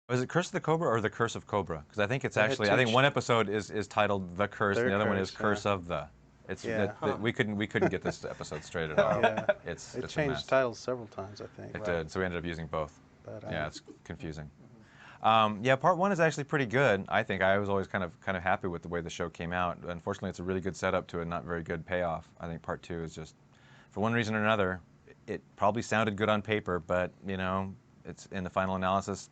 Was it Curse of the Cobra or the Curse of Cobra? Because I think it's actually, I think two one episode is titled The Curse, and the other one is Curse yeah. of the. It's Yeah. we couldn't get this episode straight at all. Yeah. It's It a mess. changed titles several times, I think. It did, so we ended up using both. But, yeah, it's confusing. Yeah, part one is actually pretty good. I think I was always kind of happy with the way the show came out. Unfortunately, it's a really good setup to a not very good payoff. I think part two is just, for one reason or another, it probably sounded good on paper, but you know, it's in the final analysis,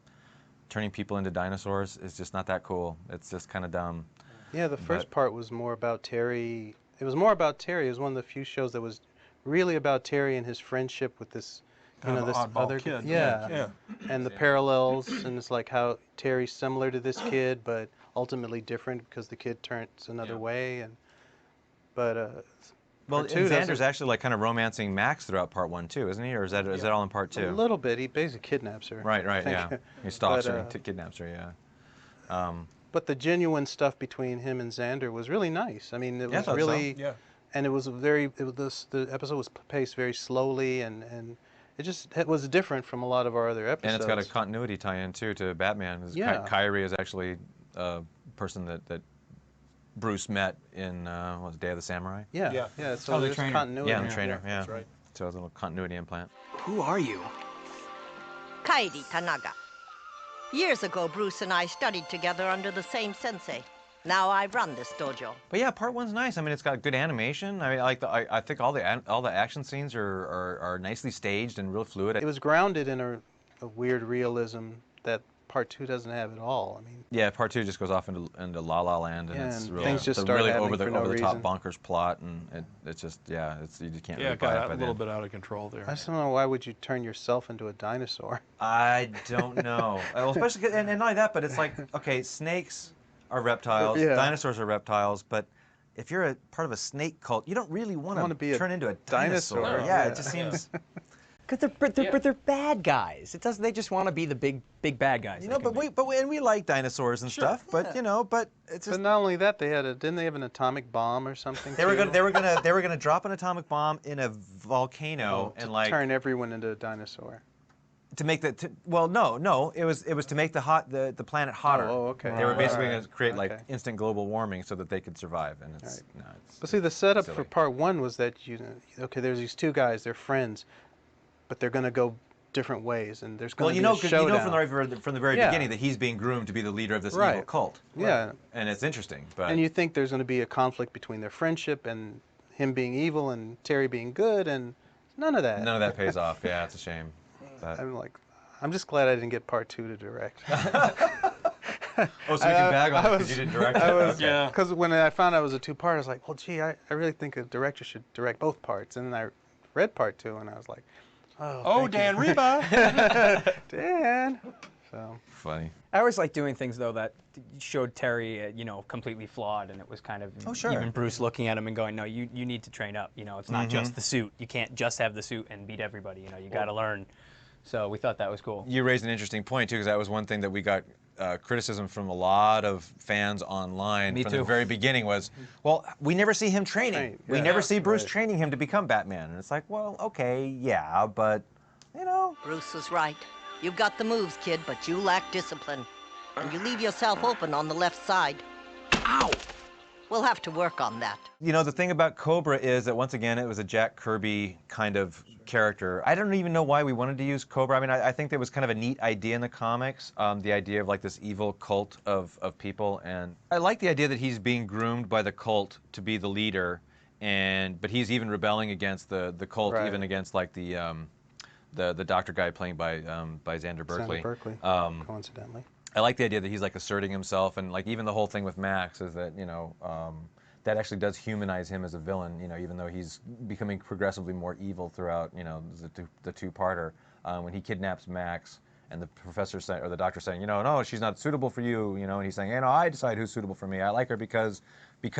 turning people into dinosaurs is just not that cool. It's just kind of dumb. Yeah, the first part was more about Terry. It was more about Terry. It was one of the few shows that was really about Terry and his friendship with this, you know, this other kid. Yeah. And the parallels, and it's like how Terry's similar to this kid, but ultimately different because the kid turns another way. And well, and Xander's actually like kind of romancing Max throughout part one too, isn't he? Or is that all in part two? A little bit. He basically kidnaps her. Right, yeah. He stalks her and kidnaps her, yeah. But the genuine stuff between him and Xander was really nice. I mean, it was really, and it was the episode was paced very slowly, and it was different from a lot of our other episodes. And it's got a continuity tie-in too to Batman. Kyrie is actually a person that Bruce met in what was it, Day of the Samurai? Yeah. So there's continuity. Yeah, the trainer. Yeah, that's right. So it's a little continuity implant. Who are you? Kairi Tanaga. Years ago, Bruce and I studied together under the same sensei. Now I run this dojo. But yeah, part one's nice. I mean, it's got good animation. I mean, I think all the action scenes are nicely staged and real fluid. It was grounded in a weird realism that part two doesn't have at all. I mean, yeah, part two just goes off into La La Land, and it's really, things just start really happening over the for no top reason. bonkers plot, and it's just you can't really it buy it got by a little bit out of control there. I just don't know, why would you turn yourself into a dinosaur? I don't know. Well, especially and not only that, but it's like, okay, snakes are reptiles, dinosaurs are reptiles, but if you're a part of a snake cult, you don't really want to turn into a dinosaur. No, yeah, it just seems. Because they're bad guys. They just want to be the big bad guys. You know, but we like dinosaurs and stuff. But you know, but it's just. But not only that, didn't they have an atomic bomb or something? They were gonna drop an atomic bomb in a volcano and like turn everyone into a dinosaur. To make no, it was to make the planet hotter. Oh, okay. They were basically going to create like instant global warming so that they could survive, and it's. No, it's but see, the setup silly. for part one was that there's these two guys, they're friends, but they're going to go different ways, and there's going to be a showdown. You know from the very beginning that he's being groomed to be the leader of this evil cult. Yeah, and it's interesting, but. And you think there's going to be a conflict between their friendship and him being evil and Terry being good, and none of that. None of that pays off. Yeah, it's a shame. But. I'm just glad I didn't get part two to direct. Oh, so we can bag on it because you didn't direct it? Yeah. Because when I found out it was a two-part, I was like, well, gee, I really think a director should direct both parts. And then I read part two, and I was like, oh, Dan Reba! Dan! So funny. I always like doing things, though, that showed Terry, completely flawed, and it was kind of even Bruce looking at him and going, no, you need to train up. You know, it's not just the suit. You can't just have the suit and beat everybody. You know, you got to learn. So we thought that was cool. You raised an interesting point, too, because that was one thing that we got criticism from a lot of fans online from the very beginning was, well, we never see him training. We never see Bruce training him to become Batman. And it's like, well, okay, yeah, but, you know. Bruce was right. You've got the moves, kid, but you lack discipline. And you leave yourself open on the left side. Ow! We'll have to work on that. You know, the thing about Kobra is that, once again, it was a Jack Kirby kind of character. I don't even know why we wanted to use Kobra. I mean, I think there was kind of a neat idea in the comics, the idea of like this evil cult of people. And I like the idea that he's being groomed by the cult to be the leader, but he's even rebelling against the cult, even against like the doctor guy playing by Xander Berkeley. Xander Berkeley, coincidentally. I like the idea that he's like asserting himself, and like even the whole thing with Max is that, you know, that actually does humanize him as a villain, you know, even though he's becoming progressively more evil throughout, you know, the two-parter. When he kidnaps Max and the professor or the doctor saying, you know, no, she's not suitable for you, you know, and he's saying, you know, I decide who's suitable for me. I like her because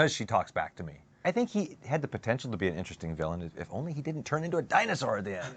she talks back to me. I think he had the potential to be an interesting villain if only he didn't turn into a dinosaur at the end.